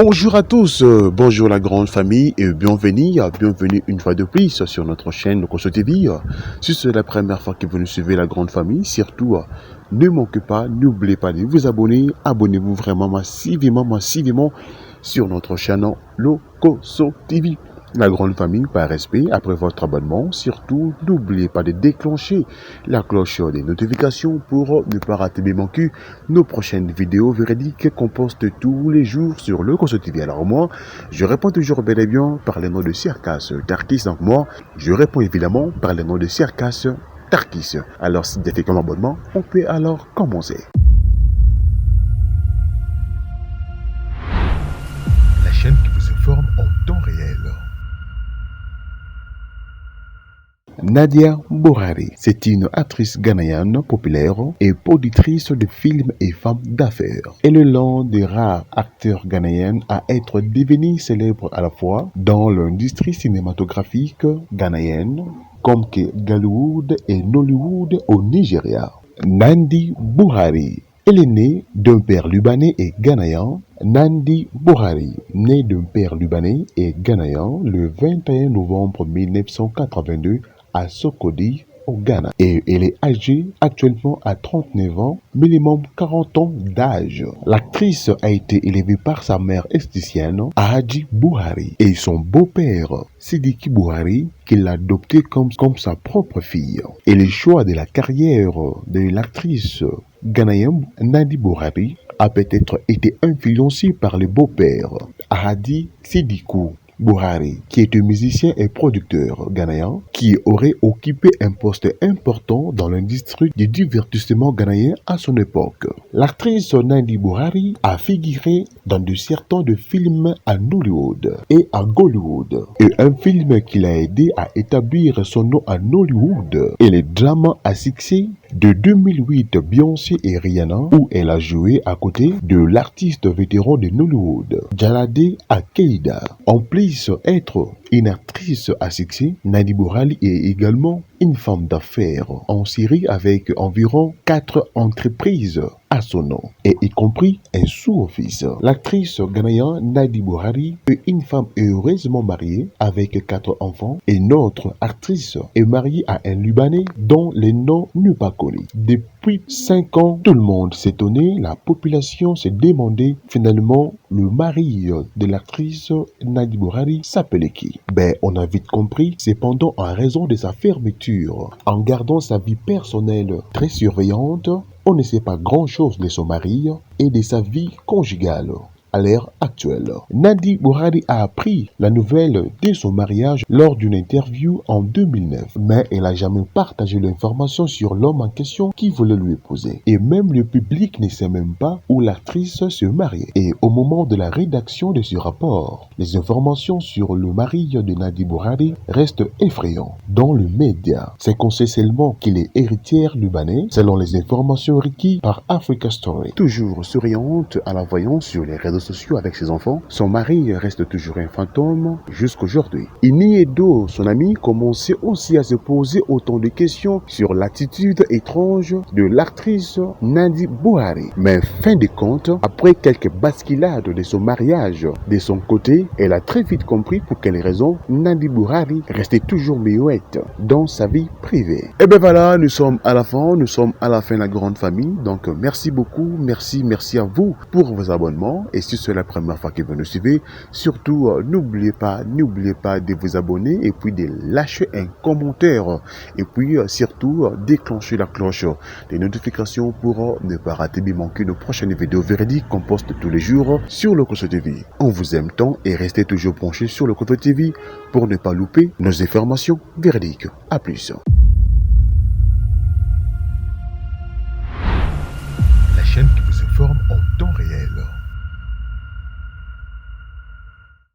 Bonjour à tous, bonjour la grande famille et bienvenue une fois de plus sur notre chaîne Lokoso TV. Si c'est la première fois que vous nous suivez la grande famille, surtout ne manquez pas, n'oubliez pas de vous abonner, abonnez-vous vraiment massivement sur notre chaîne Lokoso TV. La grande famille, par respect, après votre abonnement, surtout n'oubliez pas de déclencher la cloche des notifications pour ne pas rater mes manquus nos prochaines vidéos véridiques qu'on poste tous les jours sur le Lokoso TV. Alors moi, je réponds toujours bel et bien par le nom de Circas Tarkis. Donc moi, je réponds évidemment par le nom de Circas Tarkis. Alors si vous avez fait comme abonnement, on peut alors commencer. La chaîne qui vous informe en temps réel. Nadia Bourhari, c'est une actrice ghanéenne populaire et productrice de films et femme d'affaires. Elle est l'un des rares acteurs ghanéens à être devenu célèbre à la fois dans l'industrie cinématographique ghanéenne comme que Bollywood et Nollywood au Nigeria. Nandi Bourhari. Elle est née d'un père libanais et ghanéen. Nandi Bourhari, née d'un père libanais et ghanéen le 21 novembre 1982 à Sokodi, au Ghana. Et elle est âgée actuellement à 39 ans, minimum 40 ans d'âge. L'actrice a été élevée par sa mère esthéticienne, Hadji Bourhari, et son beau-père, Sidiki Bourhari, qui l'a adoptée comme sa propre fille. Et le choix de la carrière de l'actrice ghanéenne Nandi Bourhari a peut-être été influencé par le beau-père, Hadi Sidikou Bourhari, qui est un musicien et producteur ghanéen qui aurait occupé un poste important dans l'industrie du divertissement ghanéen à son époque. L'actrice Nandi Bourhari a figuré dans certains de films à Nollywood et à Bollywood, et un film qui l'a aidé à établir son nom à Nollywood et le drame à succès de 2008 Beyoncé et Rihanna, où elle a joué à côté de l'artiste vétéran de Nollywood, Jalade Akeida. En plus d'être une actrice à succès, Nandi Bourhari est également une femme d'affaires en série avec environ 4 entreprises à son nom, et y compris un sous-office. L'actrice ghanéenne Nandi Bourhari est une femme heureusement mariée avec 4 enfants, et notre actrice est mariée à un Libanais dont le nom n'est pas connu. Depuis 5 ans, tout le monde s'étonnait, la population s'est demandé finalement le mari de l'actrice Nandi Bourhari s'appelait qui? On a vite compris, cependant en raison de sa fermeture, en gardant sa vie personnelle très surveillante, on ne sait pas grand-chose de son mari et de sa vie conjugale. À l'ère actuelle, Nandi Bourhari a appris la nouvelle de son mariage lors d'une interview en 2009, mais elle n'a jamais partagé l'information sur l'homme en question qui voulait lui épouser. Et même le public ne sait même pas où l'actrice se mariait. Et au moment de la rédaction de ce rapport, les informations sur le mari de Nandi Bourhari restent effrayantes. Dans le média, c'est qu'on sait seulement qu'il est héritière libanais, selon les informations requises par Africa Story. Toujours souriante à la voyance sur les réseaux sociaux avec ses enfants, son mari reste toujours un fantôme jusqu'aujourd'hui. Iniedo, son ami, commençait aussi à se poser autant de questions sur l'attitude étrange de l'actrice Nandi Bourhari. Mais fin de compte, après quelques basculades de son mariage, de son côté, elle a très vite compris pour quelles raisons Nandi Bourhari restait toujours muette dans sa vie privée. Et ben voilà, nous sommes à la fin de la grande famille. Donc merci beaucoup, merci à vous pour vos abonnements. Et si c'est la première fois que vous nous suivez, surtout n'oubliez pas de vous abonner et puis de lâcher un commentaire. Et puis surtout déclencher la cloche des notifications pour ne pas rater ni manquer nos prochaines vidéos véridiques qu'on poste tous les jours sur le Lokoso TV. On vous aime tant et restez toujours branchés sur le Lokoso TV pour ne pas louper nos informations véridiques. A plus.